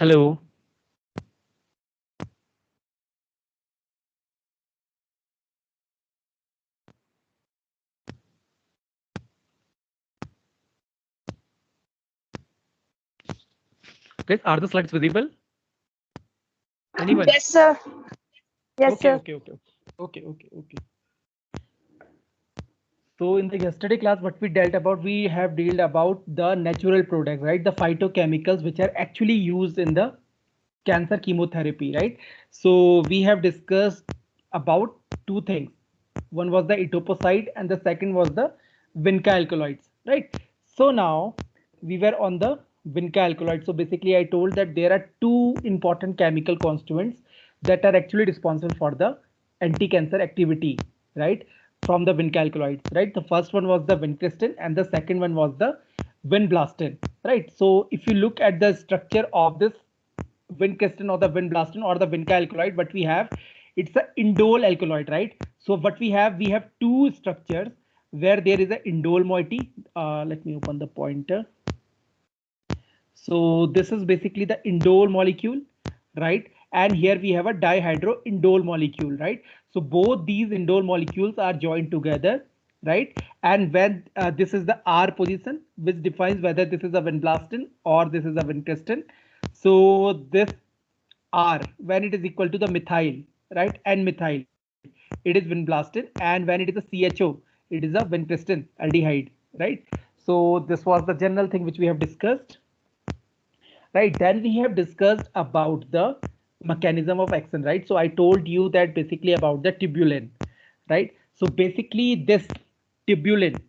Hello. Guys, are the slides visible? Anyone? Yes, sir. Yes, Okay, sir. okay, okay, okay. So in the yesterday class, what we dealt about, we have dealt about the natural product, right? The phytochemicals which are actually used in the cancer chemotherapy, right? So we have discussed about two things. One was the etoposide and the second was the vinca alkaloids, right? So now we were on the vinca alkaloids. So basically I told that there are two important chemical constituents that are actually responsible for the anti-cancer activity, right? From the vinca alkaloids, right? The first one was the vincristin and the second one was the vinblastin, right? So if you look at the structure of this vincristin or the vinblastin or the vinca alkaloid, what we have, it's a indole alkaloid, right? So what we have two structures where there is a indole moiety. Let me open the pointer. So this is basically the indole molecule, right? And here we have a dihydroindole molecule, right? So both these indole molecules are joined together, right? And when this is the R position, which defines whether this is a vinblastin or this is a vincristin. So this R, when it is equal to the methyl, right? And methyl, it is vinblastin. And when it is a CHO, it is a vincristin aldehyde, right? So this was the general thing which we have discussed, right? Then we have discussed about the mechanism of action, right? So I told you that basically about the tubulin, right? So basically this tubulin,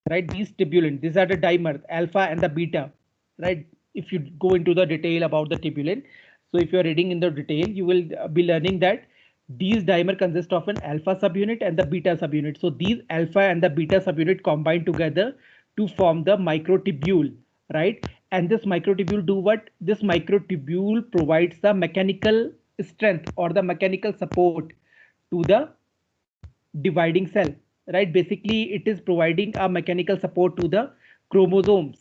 right? These are the dimers alpha and the beta, right? If you go into the detail about the tubulin, so if you're reading in the detail, you will be learning that these dimer consist of an alpha subunit and the beta subunit. So these alpha and the beta subunit combine together to form the microtubule, right? And this microtubule do what? This microtubule provides the mechanical strength or the mechanical support to the dividing cell, right? Basically it is providing a mechanical support to the chromosomes,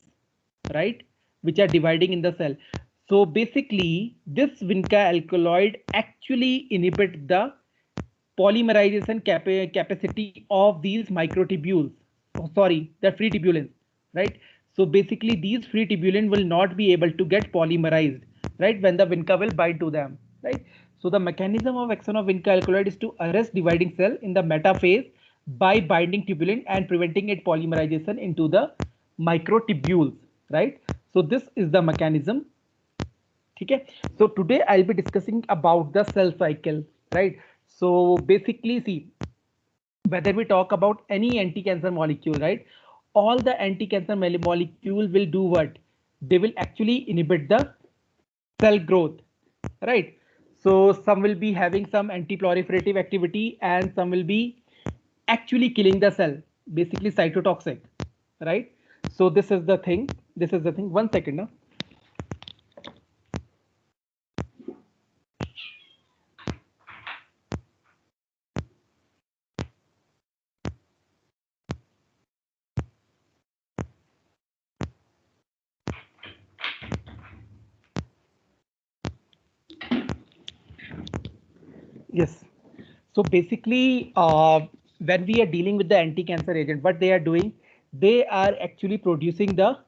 right, which are dividing in the cell. So basically this vinca alkaloid actually inhibit the polymerization capacity of these microtubules. Oh, sorry, the free tubulins, right? So basically these free tubulin will not be able to get polymerized, right, when the vinca will bind to them, right? So the mechanism of action of vinca alkaloid is to arrest dividing cell in the metaphase by binding tubulin and preventing its polymerization into the microtubules, right? So this is the mechanism. Okay, so today I'll be discussing about the cell cycle, right? So basically see, whether we talk about any anti-cancer molecule, right, all the anti-cancer molecule will do what? They will actually inhibit the cell growth, right? So some will be having some anti-proliferative activity and some will be actually killing the cell, basically cytotoxic, right? So this is the thing, 1 second now. Yes. So basically, when we are dealing with the anti-cancer agent, what they are doing, they are actually producing the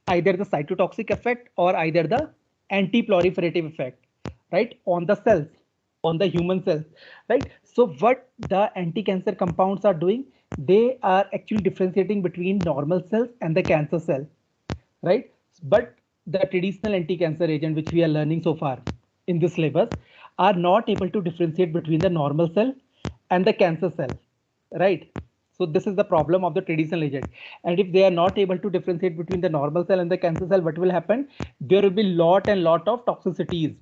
either the cytotoxic effect or either the anti-proliferative effect, right, on the cells, on the human cells, right? So what the anti-cancer compounds are doing, they are actually differentiating between normal cells and the cancer cell, right? But the traditional anti-cancer agent which we are learning so far in this syllabus are not able to differentiate between the normal cell and the cancer cell, right? So this is the problem of the traditional agent. And if they are not able to differentiate between the normal cell and the cancer cell, what will happen? There will be lot of toxicities,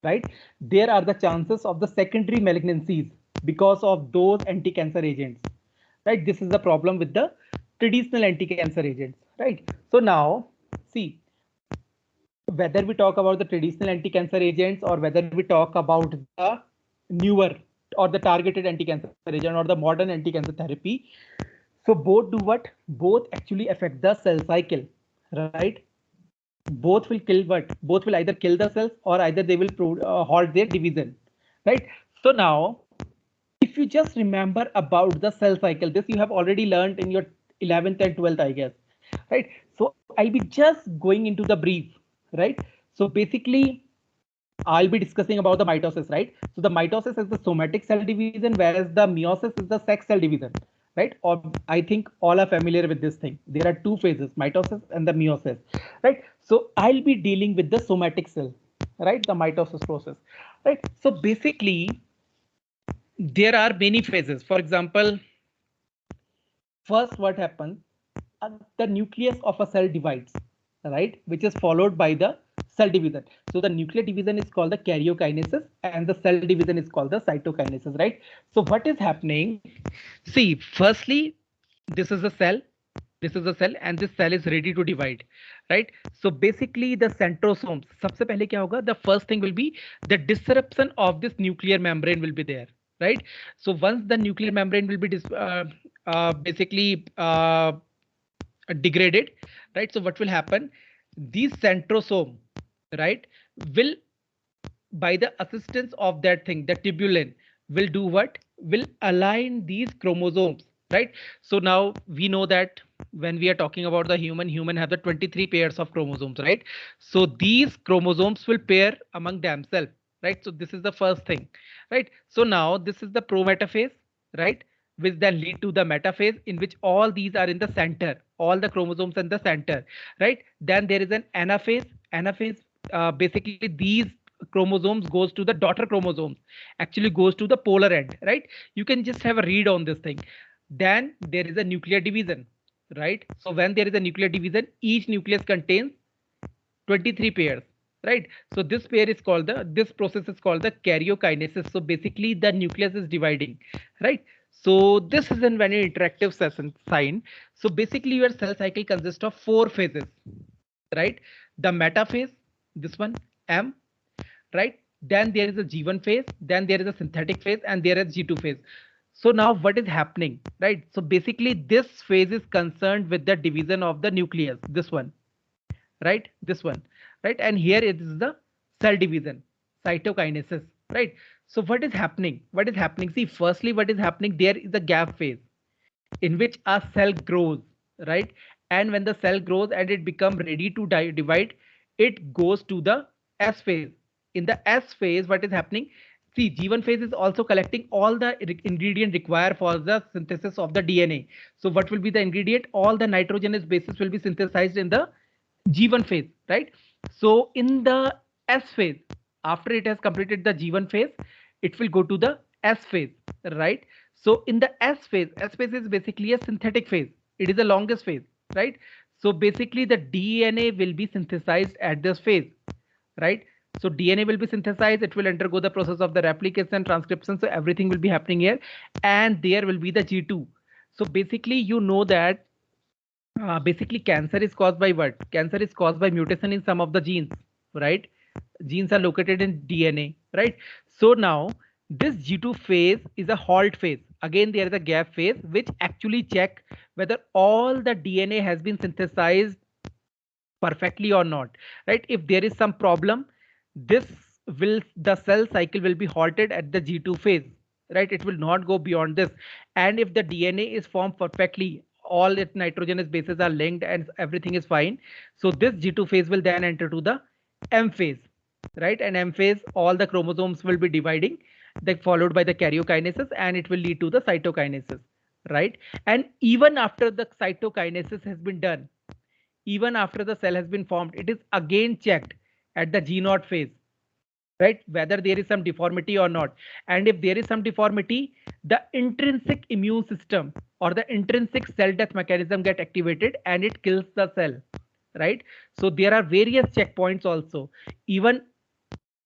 right? There are the chances of the secondary malignancies because of those anti-cancer agents, right? This is the problem with the traditional anti-cancer agents, right? So now see, whether we talk about the traditional anti-cancer agents or whether we talk about the newer or the targeted anti-cancer agent or the modern anti-cancer therapy, so both do what? Both actually affect the cell cycle, right? both will kill what? Both will either kill the cells or either they will halt their division, right? So now, if you just remember about the cell cycle, this you have already learned in your 11th and 12th, I guess, right? So I'll be just going into the brief, right? So basically, I'll be discussing about the mitosis, right? So the mitosis is the somatic cell division, whereas the meiosis is the sex cell division, right? Or I think all are familiar with this thing. There are two phases, mitosis and the meiosis, right? So I'll be dealing with the somatic cell, right? The mitosis process, right? So basically, there are many phases. For example, first, what happens? The nucleus of a cell divides, right? Which is followed by the cell division. So the nuclear division is called the karyokinesis and the cell division is called the cytokinesis, right? So what is happening? See, firstly, this is a cell. This is a cell and this cell is ready to divide, right? So basically the centrosomes, सबसे पहले क्या होगा? The first thing will be the disruption of this nuclear membrane will be there, right? So once the nuclear membrane will be basically degraded, right? So what will happen? These centrosome, right, will, by the assistance of that thing, the tubulin will do what? Will align these chromosomes, right? So now we know that when we are talking about the human have the 23 pairs of chromosomes, right? So these chromosomes will pair among themselves, right? So this is the first thing, right? So now this is the prometaphase, right? Which then lead to the metaphase in which all these are in the center, all the chromosomes in the center, right? Then there is an anaphase. Anaphase, basically these chromosomes goes to the daughter chromosomes, actually goes to the polar end, right? You can just have a read on this thing. Then there is a nuclear division, right? So when there is a nuclear division, each nucleus contains 23 pairs, right? So this pair is called this process is called the karyokinesis. So basically the nucleus is dividing, right? So this is a very interactive session sign. So basically your cell cycle consists of 4 phases, right? The metaphase, this one, M, right? Then there is a G1 phase, then there is a synthetic phase, and there is G2 phase. So now what is happening, right? So basically this phase is concerned with the division of the nucleus, this one, right? This one, right? And here it is the cell division, cytokinesis, right? So what is happening? What is happening? See, firstly, what is happening? There is a gap phase in which a cell grows, right? And when the cell grows and it becomes ready to divide, it goes to the S phase. In the S phase, what is happening? See, G1 phase is also collecting all the ingredient required for the synthesis of the DNA. So what will be the ingredient? All the nitrogenous bases will be synthesized in the G1 phase, right? So in the S phase, after it has completed the G1 phase, it will go to the S phase, right? So in the S phase is basically a synthetic phase. It is the longest phase, right? So basically the DNA will be synthesized at this phase, right? So DNA will be synthesized. It will undergo the process of the replication, transcription. So everything will be happening here, and there will be the G2. So basically, you know that basically cancer is caused by what? Cancer is caused by mutation in some of the genes, right? Genes are located in DNA, right? So now this G2 phase is a halt phase. Again, there is a gap phase which actually check whether all the DNA has been synthesized perfectly or not, right? If there is some problem, this will, the cell cycle will be halted at the G2 phase, right? It will not go beyond this. And if the DNA is formed perfectly, all its nitrogenous bases are linked and everything is fine, so this G2 phase will then enter to the M phase, right? And M phase, all the chromosomes will be dividing, then followed by the karyokinesis, and it will lead to the cytokinesis, right? And even after the cytokinesis has been done, even after the cell has been formed, it is again checked at the G0 phase, right? Whether there is some deformity or not. And if there is some deformity, the intrinsic immune system or the intrinsic cell death mechanism get activated and it kills the cell, right? So there are various checkpoints also. Even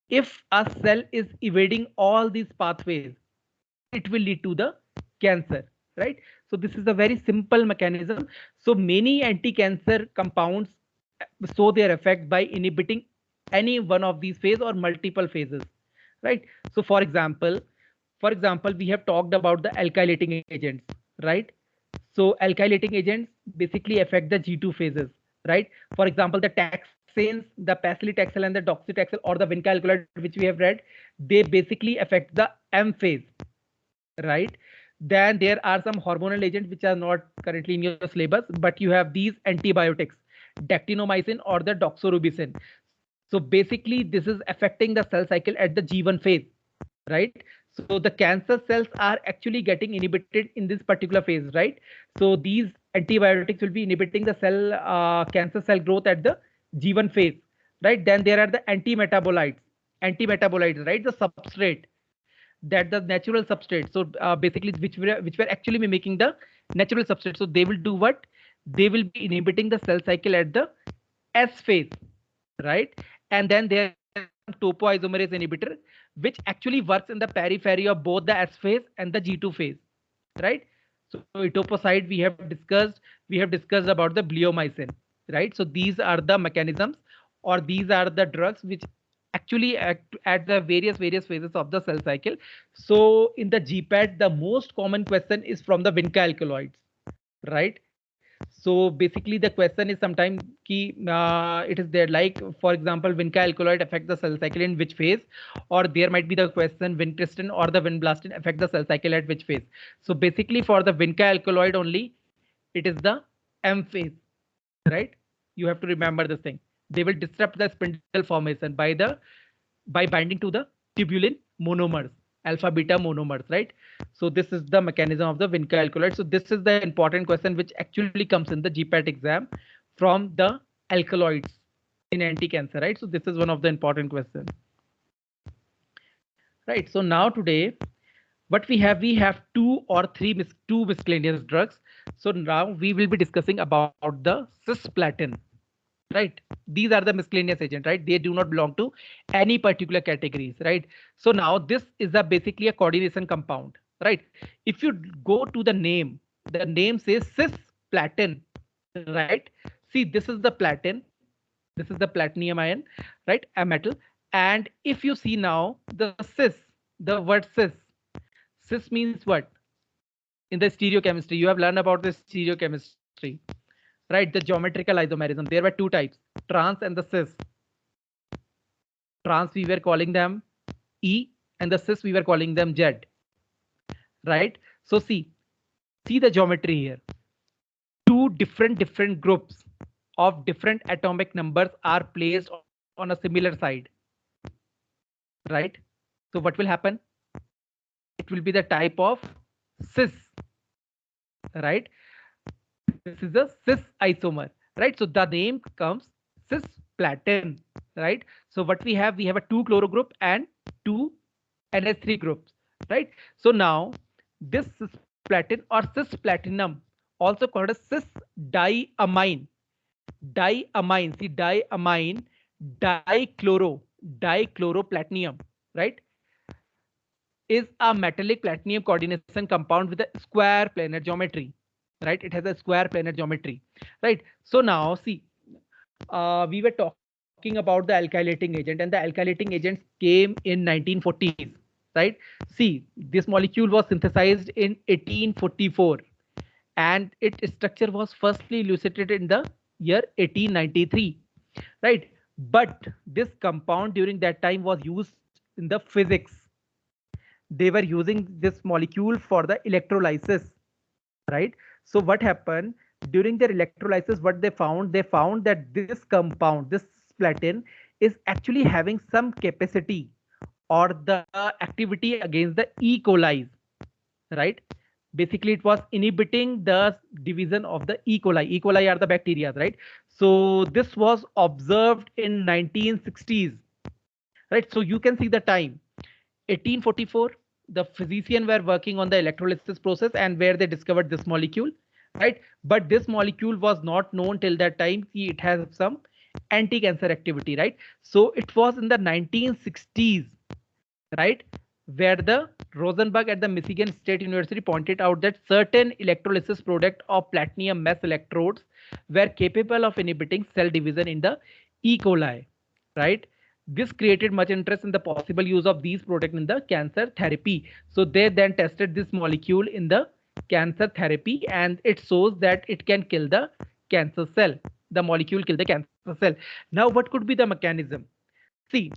if a cell is evading all these pathways, it will lead to the cancer, right? So this is a very simple mechanism. So many anti-cancer compounds show their effect by inhibiting any one of these phases or multiple phases, right? So for example, we have talked about the alkylating agents, right? So alkylating agents basically affect the G2 phases, right? For example, the taxane taxanes, the paclitaxel and the docetaxel or the vinca alkaloid which we have read, they basically affect the M phase, right? Then there are some hormonal agents which are not currently in your syllabus, but you have these antibiotics, dactinomycin or the doxorubicin. So basically this is affecting the cell cycle at the G1 phase, right? So the cancer cells are actually getting inhibited in this particular phase, right? So these antibiotics will be inhibiting the cancer cell growth at the G1 phase, right? Then there are the antimetabolites, right? The substrate, that the natural substrate. So basically which were actually mimicking the natural substrate. So they will do what? They will be inhibiting the cell cycle at the S phase, right? And then there is topoisomerase inhibitor, which actually works in the periphery of both the S phase and the G2 phase, right? So etoposide we have discussed about the bleomycin, right? So these are the mechanisms, or these are the drugs which actually act at the various phases of the cell cycle. So in the GPAT, the most common question is from the vinca alkaloids, right? So basically the question is sometimes it is there, like for example, vinca alkaloid affect the cell cycle in which phase, or there might be the question vincristin or the vinblastine affect the cell cycle at which phase. So basically for the vinca alkaloid only, it is the M phase, right? You have to remember this thing. They will disrupt the spindle formation by binding to the tubulin monomers, alpha beta monomers, right? So this is the mechanism of the vinca alkaloid. So this is the important question which actually comes in the GPAT exam from the alkaloids in anti-cancer, right? So this is one of the important questions, right? So now today, what we have two miscellaneous drugs. So now we will be discussing about the cisplatin, right? These are the miscellaneous agent, right? They do not belong to any particular categories, right? So now this is basically a coordination compound, right? If you go to the name says cisplatin, right? See, this is the platin, this is the platinum ion, right? A metal. And if you see now the the word cis means what? In the stereochemistry, you have learned about the stereochemistry, right? The geometrical isomerism. There were two types, trans and the cis. Trans we were calling them E, and the cis we were calling them Z, right? So see the geometry here. Two different groups of different atomic numbers are placed on a similar side, right? So what will happen? It will be the type of cis, right? This is a cis isomer, right? So the name comes cisplatin, right? So what we have a two chloro group and two NH3 groups, right? So now this cisplatin or cisplatinum, also called as cis diamine, see diamine dichloroplatinum, right? Is a metallic platinum coordination compound with a square planar geometry, right? It has a square planar geometry, right? So now see, we were talking about the alkylating agent, and the alkylating agents came in 1940s, right? See, this molecule was synthesized in 1844, and its structure was firstly elucidated in the year 1893, right? But this compound during that time was used in the physics. They were using this molecule for the electrolysis, right? So what happened during their electrolysis? What they found that this compound, this platin, is actually having some capacity or the activity against the E. coli, right? Basically it was inhibiting the division of the E. coli. E. coli are the bacteria, right? So this was observed in 1960s, right? So you can see the time 1844, the physicians were working on the electrolysis process and where they discovered this molecule, right? But this molecule was not known till that time. It has some anti-cancer activity, right? So it was in the 1960s, right, where the Rosenberg at the Michigan State University pointed out that certain electrolysis product of platinum mesh electrodes were capable of inhibiting cell division in the E. coli, right? This created much interest in the possible use of these products in the cancer therapy. So they then tested this molecule in the cancer therapy, and it shows that it can kill the cancer cell. The molecule kill the cancer the cell. Now, what could be the mechanism? See,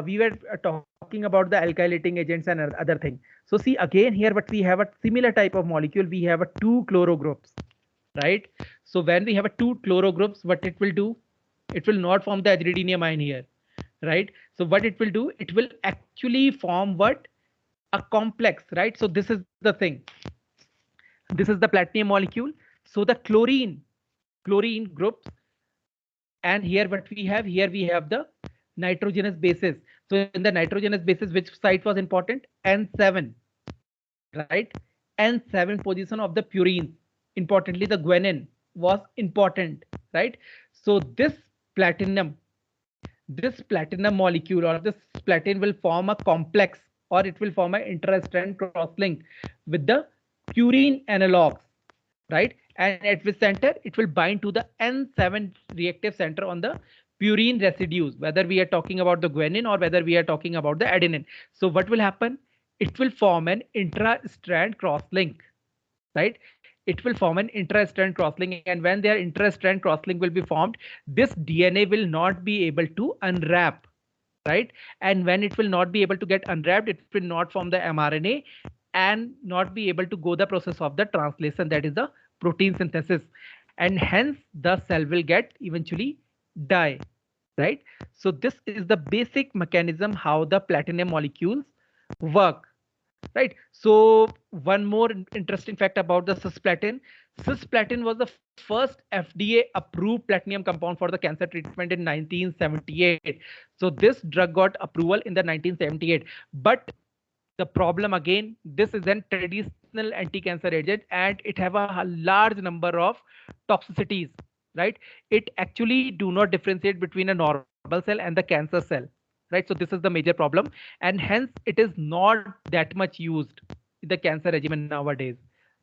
we were talking about the alkylating agents and other thing. So see again here, but we have a similar type of molecule. We have a two chloro groups, right? So when we have a two chloro groups, what it will do? It will not form the hydridinium ion here, right? So what it will do? It will actually form what? A complex, right? So this is the thing. This is the platinum molecule. So the chlorine groups, and here what we have? Here we have the nitrogenous bases. So in the nitrogenous bases, which site was important? N7, right? N7 position of the purines. Importantly, the guanine was important, right? So this platinum molecule or this platinum will form a complex, or it will form an intra-strand cross-link with the purine analogs, right? And at which center it will bind to the N7 reactive center on the purine residues, whether we are talking about the guanine or whether we are talking about the adenine. So what will happen? It will form an intra-strand cross-link, right? It will form an intra-strand crosslink, and when their intra-strand crosslink will be formed, this DNA will not be able to unwrap, right? And when it will not be able to get unwrapped, it will not form the mRNA and not be able to go the process of the translation, that is the protein synthesis, and hence the cell will get eventually die, right? So this is the basic mechanism how the platinum molecules work. Right. So one more interesting fact about the cisplatin. Cisplatin was the first FDA approved platinum compound for the cancer treatment in 1978. So this drug got approval in the 1978. But the problem again, this is an traditional anti-cancer agent and it have a large number of toxicities, right? It actually do not differentiate between a normal cell and the cancer cell, right? So this is the major problem, and hence it is not that much used in the cancer regimen nowadays,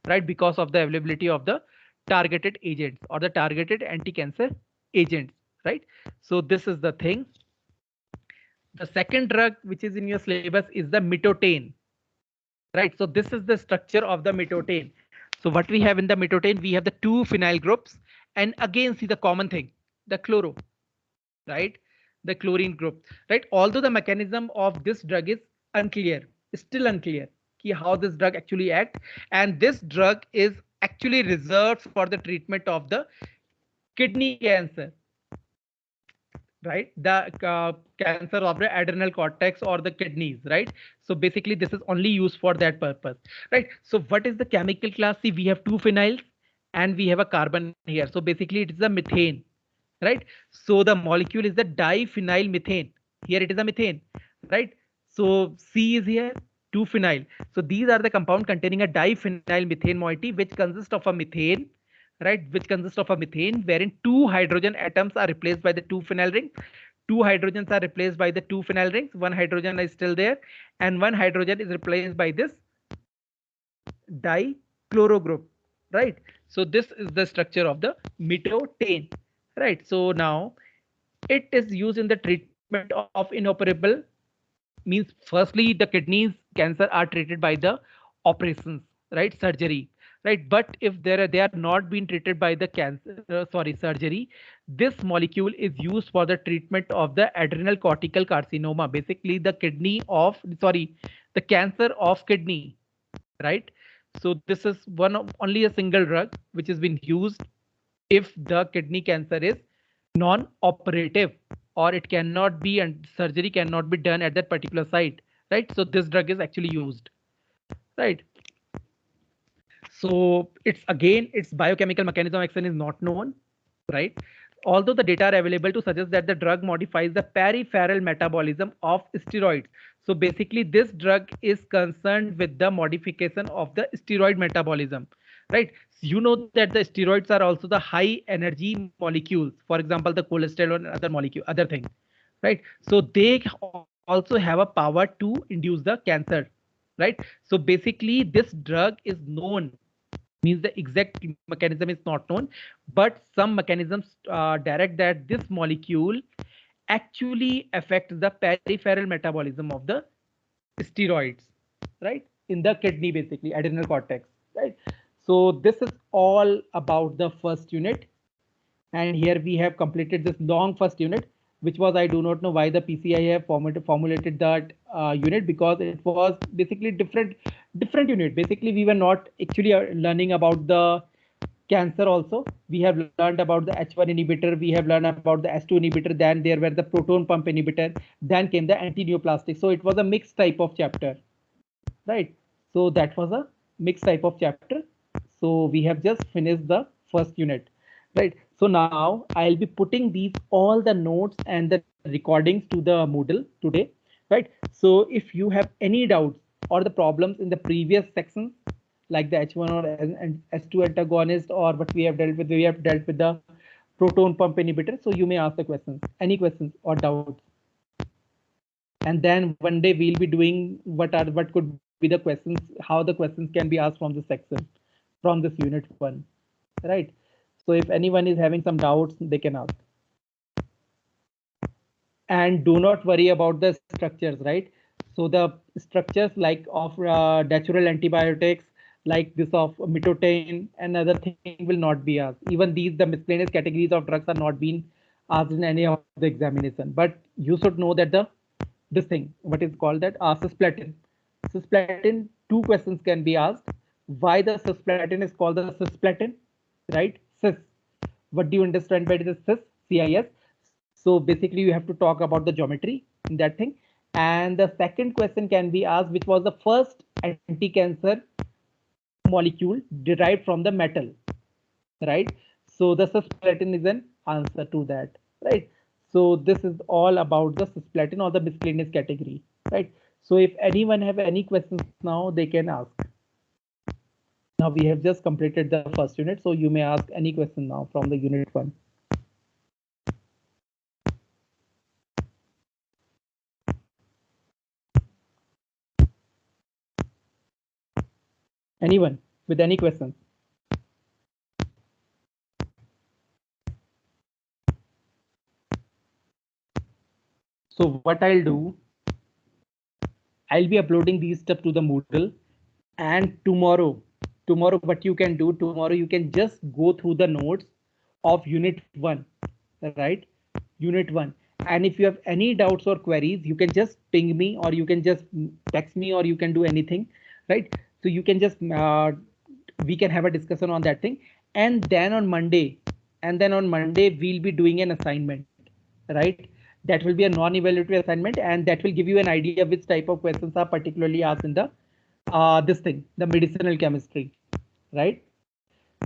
right? Because of the availability of the targeted agents or the targeted anti-cancer agents, right? So this is the thing. The second drug which is in your syllabus is the mitotane, right? So this is the structure of the mitotane. So what we have in the mitotane, we have the two phenyl groups, and again see the common thing, the chloro, right? The chlorine group, right? Although the mechanism of this drug is unclear, still unclear, how this drug actually act, and this drug is actually reserved for the treatment of the kidney cancer, right? The cancer of the adrenal cortex or the kidneys, right? So basically this is only used for that purpose, right? So what is the chemical class? See, we have two phenyls and we have a carbon here. So basically it is a methane, right? So the molecule is the diphenyl methane. Here it is a methane, right? So C is here, 2-phenyl. So these are the compound containing a diphenyl methane moiety, which consists of a methane, right? Which consists of a methane wherein two hydrogen atoms are replaced by the two phenyl rings. Two hydrogens are replaced by the two phenyl rings. One hydrogen is still there, and one hydrogen is replaced by this dichloro group, right? So this is the structure of the mitotane, right? So now it is used in the treatment of inoperable, means firstly the kidneys cancer are treated by the operations, right? Surgery, right? But if they are not being treated by the cancer, surgery, this molecule is used for the treatment of the adrenal cortical carcinoma, basically the kidney of, the cancer of kidney, right? So this is one of only a single drug which has been used if the kidney cancer is non-operative, or it cannot be, and surgery cannot be done at that particular site, right? So this drug is actually used, right? So its biochemical mechanism of action is not known, right? Although the data are available to suggest that the drug modifies the peripheral metabolism of steroids. So basically this drug is concerned with the modification of the steroid metabolism, right? So you know that the steroids are also the high energy molecules, for example the cholesterol and other molecule, other thing, right? So they also have a power to induce the cancer, right? So basically this drug is known, means the exact mechanism is not known, but some mechanisms direct that this molecule actually affects the peripheral metabolism of the steroids, right? In the kidney, basically adrenal cortex, right? So this is all about the first unit. And here we have completed this long first unit, which was, I do not know why the PCI have formulated that unit, because it was basically different unit. Basically, we were not actually learning about the cancer also. We have learned about the H1 inhibitor, we have learned about the S2 inhibitor, then there were the proton pump inhibitor, then came the antineoplastic. So it was a mixed type of chapter, right? So that was a mixed type of chapter. So we have just finished the first unit, right? So now I'll be putting these all the notes and the recordings to the Moodle today, right? So if you have any doubts or the problems in the previous sections, like the H1 or S2 antagonist, or what we have dealt with the proton pump inhibitor. So you may ask the questions, any questions or doubts. And then one day we'll be doing what could be the questions, how the questions can be asked from this section, from this unit 1, right? So if anyone is having some doubts, they can ask. And do not worry about the structures, right? So the structures like of natural antibiotics, like this of mitotain and other thing will not be asked. Even these, the miscellaneous categories of drugs, are not being asked in any of the examination. But you should know that the this thing, what is called that cisplatin. Cisplatin, two questions can be asked. Why the cisplatin is called the cisplatin, right? Cis. What do you understand by the cis? CIS. So basically, you have to talk about the geometry in that thing. And the second question can be asked, which was the first anti-cancer molecule derived from the metal, right? So the cisplatin is an answer to that, right? So this is all about the cisplatin or the miscellaneous category, right? So if anyone have any questions now, they can ask. Now we have just completed the first unit, so you may ask any question now from the unit 1. Anyone with any questions? So what I'll do, I'll be uploading these stuff to the Moodle, and tomorrow what you can do, tomorrow you can just go through the notes of unit 1, right? Unit 1. And if you have any doubts or queries, you can just ping me, or you can just text me, or you can do anything, right? So you can just we can have a discussion on that thing. And then on Monday, we'll be doing an assignment, right? That will be a non-evaluatory assignment, and that will give you an idea which type of questions are particularly asked in the this thing, the medicinal chemistry, right?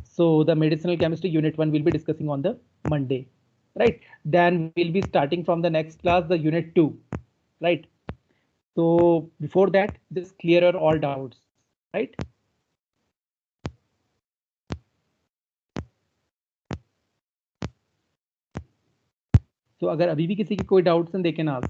So the medicinal chemistry unit 1 will be discussing on the Monday, right? Then we'll be starting from the next class, the unit 2, right? So before that, just clear all doubts, right? So अगर अभी भी किसी की कोई doubts हैं, they can ask.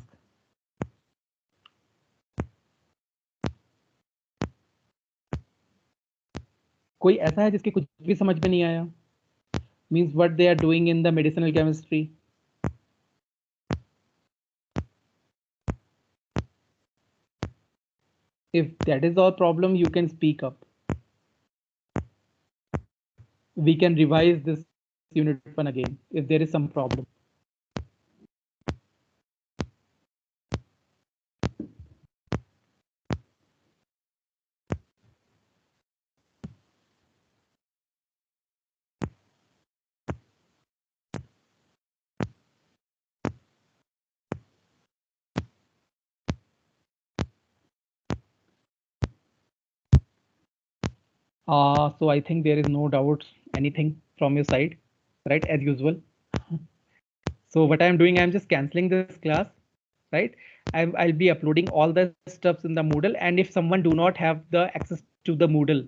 कोई ऐसा है जिसकी कुछ भी समझ में नहीं आया? Means what they are doing in the medicinal chemistry. If that is our problem, you can speak up. We can revise this unit 1 again if there is some problem. So I think there is no doubts, anything from your side, right? As usual. So what I'm doing, I'm just canceling this class, right? I'll be uploading all the stuffs in the Moodle, and if someone do not have the access to the Moodle,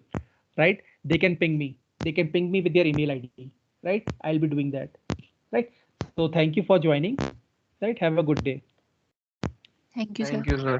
right, they can ping me. They can ping me with their email ID, right? I'll be doing that, right? So thank you for joining, right? Have a good day. Thank you, sir. Thank you, sir.